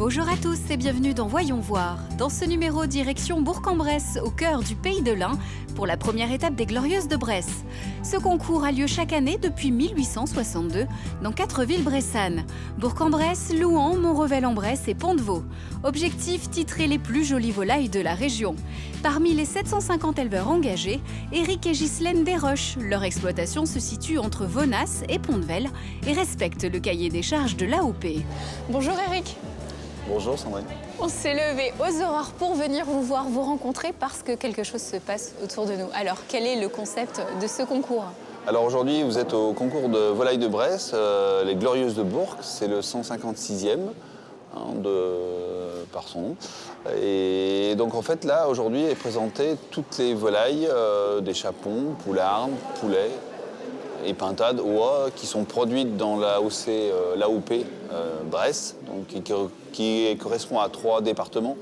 Bonjour à tous et bienvenue dans Voyons voir. Dans ce numéro, direction Bourg-en-Bresse, au cœur du Pays de l'Ain, pour la première étape des Glorieuses de Bresse. Ce concours a lieu chaque année depuis 1862 dans 4 villes bressanes: Bourg-en-Bresse, Louhans, Mont-Revel-en-Bresse et Pont-de-Vaux. Objectif: titrer les plus jolies volailles de la région. Parmi les 750 éleveurs engagés, Éric et Ghislaine Desroches. Leur exploitation se situe entre Venasse et Pont-de-Vel et respecte le cahier des charges de l'AOP. Bonjour Éric. Bonjour Sandrine. On s'est levé aux aurores pour venir vous voir, vous rencontrer parce que quelque chose se passe autour de nous. Alors, quel est le concept de ce concours? Alors aujourd'hui, vous êtes au concours de volailles de Bresse, les Glorieuses de Bourg. C'est le 156e par son nom. Et donc en fait là, aujourd'hui, est présentée toutes les volailles des chapons, poulardes, poulets et pintades, oies, qui sont produites dans l'AOP Bresse, donc qui correspond à 3 départements,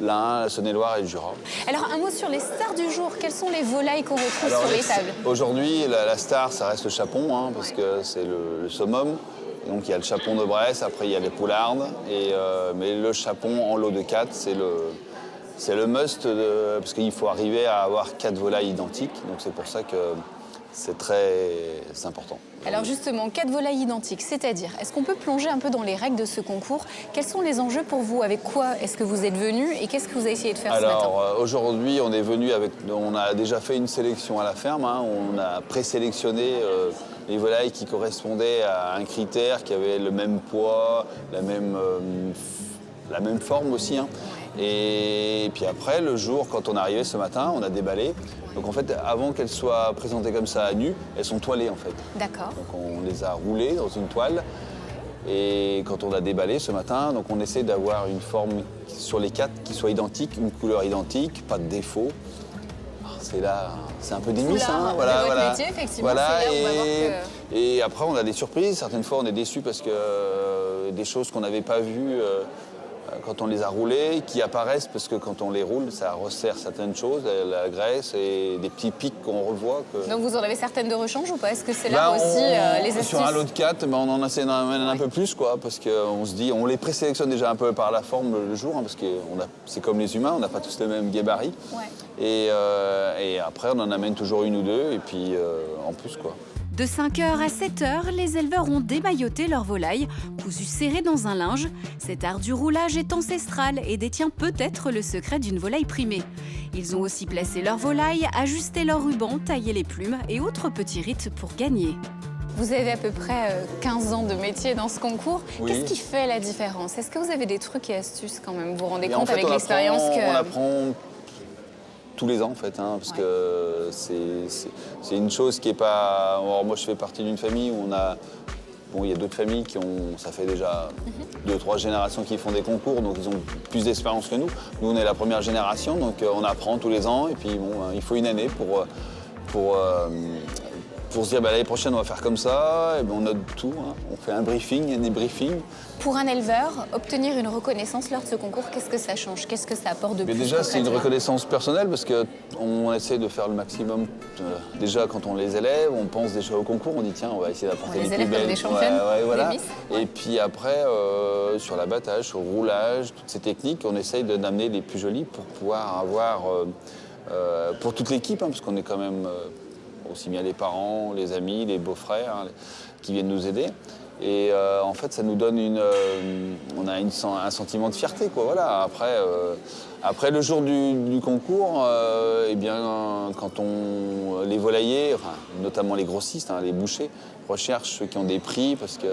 l'Ain, la Saône-et-Loire et le Jura. Alors un mot sur les stars du jour, quelles sont les volailles qu'on retrouve sur les tables? Aujourd'hui, la star, ça reste le chapon, parce que c'est le summum. Donc il y a le chapon de Bresse, après il y a les poulardes, mais le chapon en lot de 4, c'est le must, parce qu'il faut arriver à avoir 4 volailles identiques, donc c'est pour ça que c'est très important. Alors justement, 4 volailles identiques, c'est-à-dire, est-ce qu'on peut plonger un peu dans les règles de ce concours? Quels sont les enjeux pour vous? Avec quoi est-ce que vous êtes venu et qu'est-ce que vous avez essayé de faire ce matin? Alors aujourd'hui, on a déjà fait une sélection à la ferme, on a présélectionné les volailles qui correspondaient à un critère, qui avait le même poids, la même forme aussi. Et puis après, le jour, quand on est arrivé ce matin, on a déballé. Donc en fait, avant qu'elles soient présentées comme ça à nu, elles sont toilées en fait. D'accord. Donc on les a roulées dans une toile. Et quand on a déballé ce matin, donc on essaie d'avoir une forme sur les 4 qui soit identique, une couleur identique, pas de défaut. C'est un peu démis, voilà. Métier, effectivement, voilà, c'est là où on va voir que... Et après, on a des surprises. Certaines fois, on est déçus parce que des choses qu'on n'avait pas vues quand on les a roulées, qui apparaissent parce que quand on les roule, ça resserre certaines choses, la graisse et des petits pics qu'on revoit. Donc vous en avez certaines de rechange ou pas? Est-ce que c'est là aussi les astuces? Sur un lot de 4, on en essaie d'en mettre un peu plus, parce qu'on se dit, on les présélectionne déjà un peu par la forme le jour, parce que c'est comme les humains, on n'a pas tous le même gabarit. Ouais. Et après, on en amène toujours une ou deux, et puis en plus, quoi. De 5h à 7h, les éleveurs ont démailloté leurs volailles, cousues serrées dans un linge. Cet art du roulage est ancestral et détient peut-être le secret d'une volaille primée. Ils ont aussi placé leurs volailles, ajusté leurs rubans, taillé les plumes et autres petits rites pour gagner. Vous avez à peu près 15 ans de métier dans ce concours. Oui. Qu'est-ce qui fait la différence? Est-ce que vous avez des trucs et astuces quand même? Vous vous rendez Mais compte en fait, avec l'expérience que... On apprend tous les ans en fait, parce que c'est une chose qui est pas... Alors, moi je fais partie d'une famille où il y a d'autres familles ça fait déjà 2-3 générations qui font des concours, donc ils ont plus d'expérience que nous. Nous on est la première génération, donc on apprend tous les ans et puis il faut une année pour se dire l'année prochaine on va faire comme ça, et on note tout, on fait un briefing, il y a des briefings. Pour un éleveur, obtenir une reconnaissance lors de ce concours, qu'est-ce que ça change? Qu'est-ce que ça apporte de plus? Mais déjà, c'est une concrètement? reconnaissance personnelle parce qu'on essaie de faire le maximum. Déjà, quand on les élève, on pense déjà au concours, on dit tiens, on va essayer d'apporter les plus belles. On les élève comme des championnes, voilà. des miss. Et puis après, sur l'abattage, sur le roulage, toutes ces techniques, on essaye d'amener les plus jolies pour pouvoir avoir, pour toute l'équipe, parce qu'on est quand même aussi bien les parents, les amis, les beaux-frères qui viennent nous aider. Et en fait, ça nous donne on a un sentiment de fierté, Voilà. Après le jour du concours, quand les volaillers, notamment les grossistes, les bouchers, recherchent ceux qui ont des prix parce que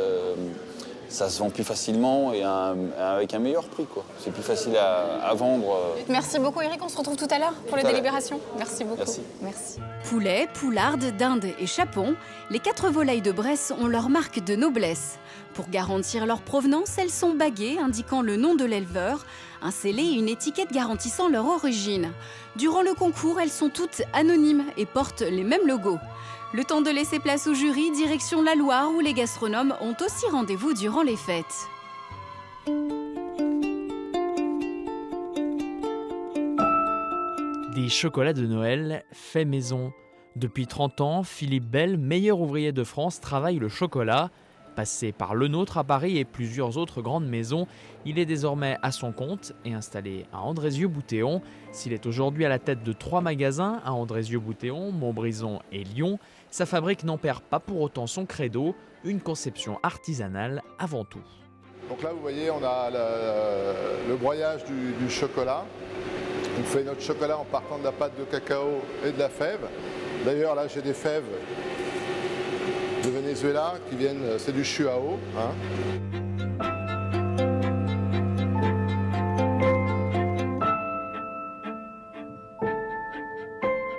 ça se vend plus facilement et avec un meilleur prix, C'est plus facile à vendre. Merci beaucoup Éric, on se retrouve tout à l'heure pour les délibérations. Merci beaucoup. Merci. Poulet, poularde, dinde et chapon, les 4 volailles de Bresse ont leur marque de noblesse. Pour garantir leur provenance, elles sont baguées indiquant le nom de l'éleveur, un scellé et une étiquette garantissant leur origine. Durant le concours, elles sont toutes anonymes et portent les mêmes logos. Le temps de laisser place au jury, direction la Loire où les gastronomes ont aussi rendez-vous durant les fêtes. Des chocolats de Noël faits maison. Depuis 30 ans, Philippe Bell, meilleur ouvrier de France, travaille le chocolat. Passé par Le Nôtre à Paris et plusieurs autres grandes maisons, il est désormais à son compte et installé à Andrézieux-Boutéon. S'il est aujourd'hui à la tête de 3 magasins à Andrézieux-Boutéon, Montbrison et Lyon, sa fabrique n'en perd pas pour autant son credo, une conception artisanale avant tout. Donc là, vous voyez, on a le broyage du chocolat. On fait notre chocolat en partant de la pâte de cacao et de la fève. D'ailleurs, là, j'ai des fèves de Venezuela qui viennent, c'est du chuao.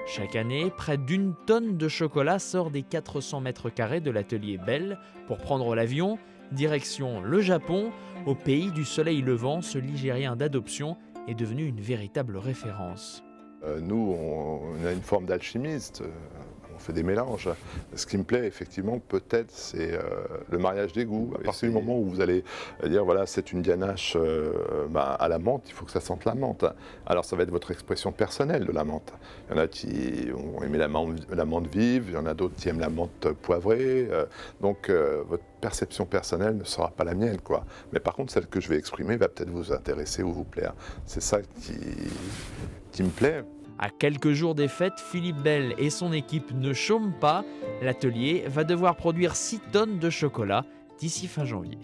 Chaque année, près d'1 tonne de chocolat sort des 400 mètres carrés de l'atelier Belle pour prendre l'avion, direction le Japon. Au pays du soleil levant, ce Ligérien d'adoption est devenu une véritable référence. Nous, on a une forme d'alchimiste. On fait des mélanges. Ce qui me plaît effectivement peut-être c'est le mariage des goûts. À partir du moment où vous allez dire voilà c'est une ganache à la menthe, il faut que ça sente la menthe. Alors ça va être votre expression personnelle de la menthe. Il y en a qui ont aimé la menthe vive, il y en a d'autres qui aiment la menthe poivrée. Donc votre perception personnelle ne sera pas la mienne, quoi. Mais par contre celle que je vais exprimer va peut-être vous intéresser ou vous plaire. C'est ça qui me plaît. À quelques jours des fêtes, Philippe Belle et son équipe ne chôment pas. L'atelier va devoir produire 6 tonnes de chocolat d'ici fin janvier.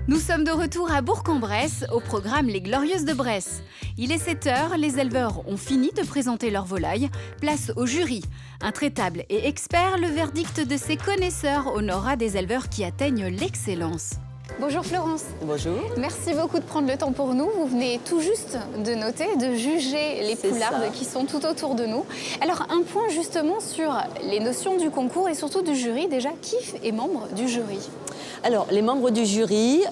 Nous sommes de retour à Bourg-en-Bresse, au programme Les Glorieuses de Bresse. Il est 7 h, les éleveurs ont fini de présenter leurs volailles. Place au jury. Intraitable et expert, le verdict de ces connaisseurs honora des éleveurs qui atteignent l'excellence. Bonjour Florence. Bonjour. Merci beaucoup de prendre le temps pour nous. Vous venez tout juste de noter, de juger les poulardes qui sont tout autour de nous. Alors un point justement sur les notions du concours et surtout du jury. Déjà, qui est membre du jury ? Alors, les membres du jury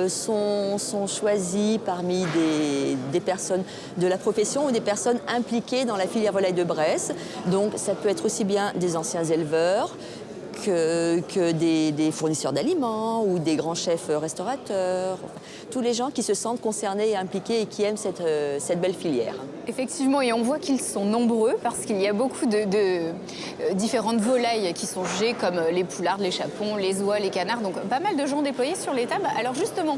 sont choisis parmi des personnes de la profession ou des personnes impliquées dans la filière volaille de Bresse. Donc, ça peut être aussi bien des anciens éleveurs que des fournisseurs d'aliments ou des grands chefs restaurateurs. Tous les gens qui se sentent concernés et impliqués et qui aiment cette belle filière. Effectivement, et on voit qu'ils sont nombreux parce qu'il y a beaucoup de différentes volailles qui sont jugées comme les poulardes, les chapons, les oies, les canards. Donc pas mal de gens déployés sur les tables. Alors justement,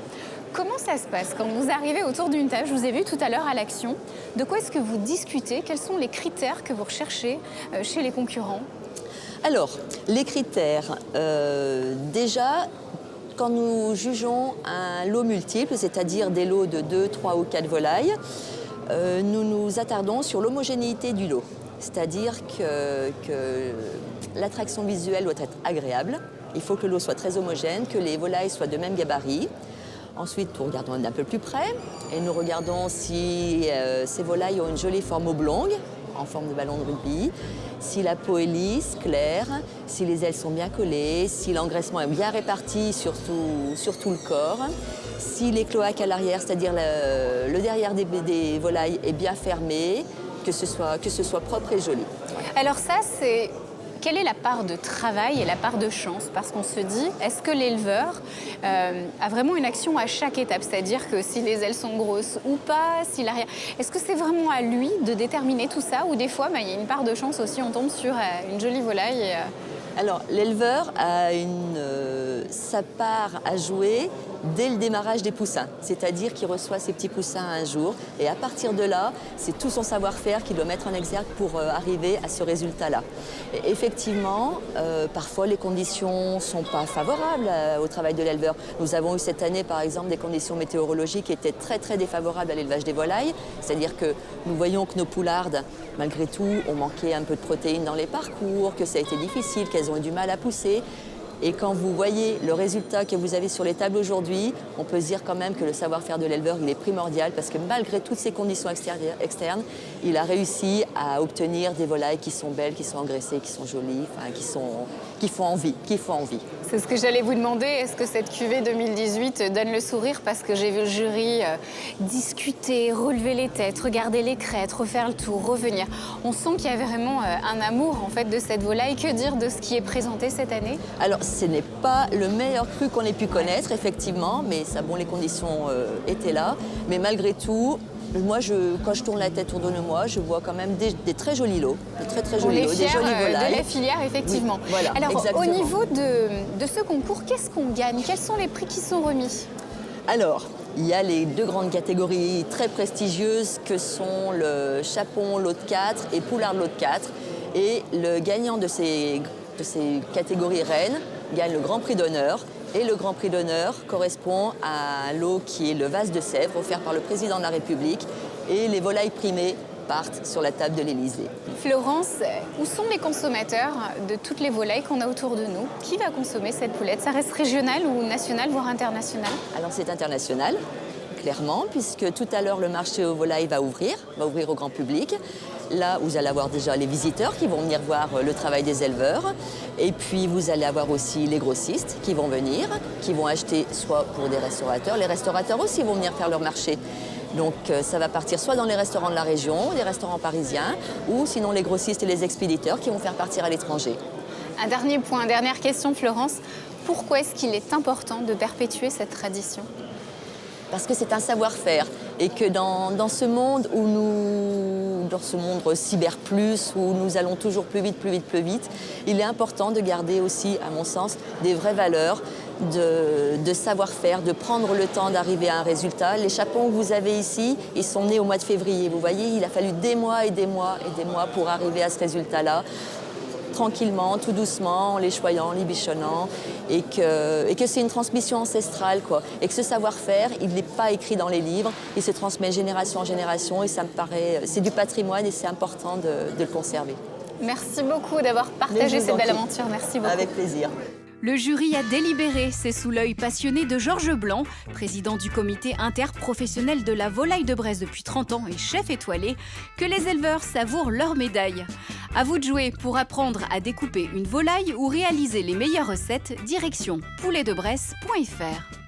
comment ça se passe quand vous arrivez autour d'une table? Je vous ai vu tout à l'heure à l'action. De quoi est-ce que vous discutez? Quels sont les critères que vous recherchez chez les concurrents? Alors, les critères, déjà, quand nous jugeons un lot multiple, c'est-à-dire des lots de 2, 3 ou 4 volailles, nous nous attardons sur l'homogénéité du lot. C'est-à-dire que l'attraction visuelle doit être agréable, il faut que le lot soit très homogène, que les volailles soient de même gabarit. Ensuite, nous regardons d'un peu plus près et nous regardons si ces volailles ont une jolie forme oblongue, en forme de ballon de rugby, si la peau est lisse, claire, si les ailes sont bien collées, si l'engraissement est bien réparti sur tout le corps, si les cloaques à l'arrière, c'est-à-dire le derrière des volailles est bien fermé, que ce soit propre et joli. Alors ça, c'est... Quelle est la part de travail et la part de chance? Parce qu'on se dit, est-ce que l'éleveur a vraiment une action à chaque étape? C'est-à-dire que si les ailes sont grosses ou pas, si l'arrière... Est-ce que c'est vraiment à lui de déterminer tout ça? Ou des fois, il y a une part de chance aussi, on tombe sur une jolie volaille Alors, l'éleveur a sa part à jouer dès le démarrage des poussins. C'est-à-dire qu'il reçoit ses petits poussins un jour et à partir de là, c'est tout son savoir-faire qu'il doit mettre en exergue pour arriver à ce résultat-là. Et effectivement, parfois les conditions ne sont pas favorables au travail de l'éleveur. Nous avons eu cette année, par exemple, des conditions météorologiques qui étaient très très défavorables à l'élevage des volailles. C'est-à-dire que nous voyons que nos poulardes, malgré tout, ont manqué un peu de protéines dans les parcours, que ça a été difficile, qu'elles ont eu du mal à pousser. Et quand vous voyez le résultat que vous avez sur les tables aujourd'hui, on peut se dire quand même que le savoir-faire de l'éleveur, il est primordial parce que malgré toutes ces conditions externes, il a réussi à obtenir des volailles qui sont belles, qui sont engraissées, qui sont jolies, qui font envie. C'est ce que j'allais vous demander. Est-ce que cette cuvée 2018 donne le sourire? Parce que j'ai vu le jury discuter, relever les têtes, regarder les crêtes, refaire le tour, revenir. On sent qu'il y a vraiment un amour en fait de cette volaille. Que dire de ce qui est présenté cette année? Alors, ce n'est pas le meilleur cru qu'on ait pu connaître, effectivement, mais ça, bon, les conditions étaient là. Mais malgré tout, Moi, quand je tourne la tête autour de moi, je vois quand même des très jolis lots, des très On jolis est lots, fiers des jolies de volailles. la filière, effectivement. Oui, voilà, Alors, exactement. au niveau de ce concours, qu'est-ce qu'on gagne? Quels sont les prix qui sont remis? Alors, il y a les 2 grandes catégories très prestigieuses que sont le Chapon lot de 4 et Poulard lot de 4. Et le gagnant de ces catégories reines gagne le Grand Prix d'honneur. Et le Grand Prix d'honneur correspond à un lot qui est le vase de Sèvres offert par le Président de la République. Et les volailles primées partent sur la table de l'Élysée. Florence, où sont les consommateurs de toutes les volailles qu'on a autour de nous? Qui va consommer cette poulette? Ça reste régional ou national, voire international? Alors c'est international, clairement, puisque tout à l'heure le marché aux volailles va ouvrir au grand public. Là, vous allez avoir déjà les visiteurs qui vont venir voir le travail des éleveurs. Et puis, vous allez avoir aussi les grossistes qui vont venir, qui vont acheter soit pour des restaurateurs. Les restaurateurs aussi vont venir faire leur marché. Donc, ça va partir soit dans les restaurants de la région, des restaurants parisiens, ou sinon les grossistes et les expéditeurs qui vont faire partir à l'étranger. Un dernier point, dernière question, Florence. Pourquoi est-ce qu'il est important de perpétuer cette tradition? Parce que c'est un savoir-faire et que dans ce monde dans ce monde cyber plus, où nous allons toujours plus vite, il est important de garder aussi, à mon sens, des vraies valeurs de savoir-faire, de prendre le temps d'arriver à un résultat. Les chapons que vous avez ici, ils sont nés au mois de février. Vous voyez, il a fallu des mois et des mois pour arriver à ce résultat-là. Tranquillement, tout doucement, en les choyant, en les bichonnant, et que c'est une transmission ancestrale, quoi. Et que ce savoir-faire, il n'est pas écrit dans les livres, il se transmet génération en génération, et ça me paraît, c'est du patrimoine et c'est important de le conserver. Merci beaucoup d'avoir partagé cette belle aventure. Merci beaucoup. Avec plaisir. Le jury a délibéré, c'est sous l'œil passionné de Georges Blanc, président du comité interprofessionnel de la volaille de Bresse depuis 30 ans et chef étoilé, que les éleveurs savourent leur médaille. À vous de jouer pour apprendre à découper une volaille ou réaliser les meilleures recettes, direction pouletdebresse.fr.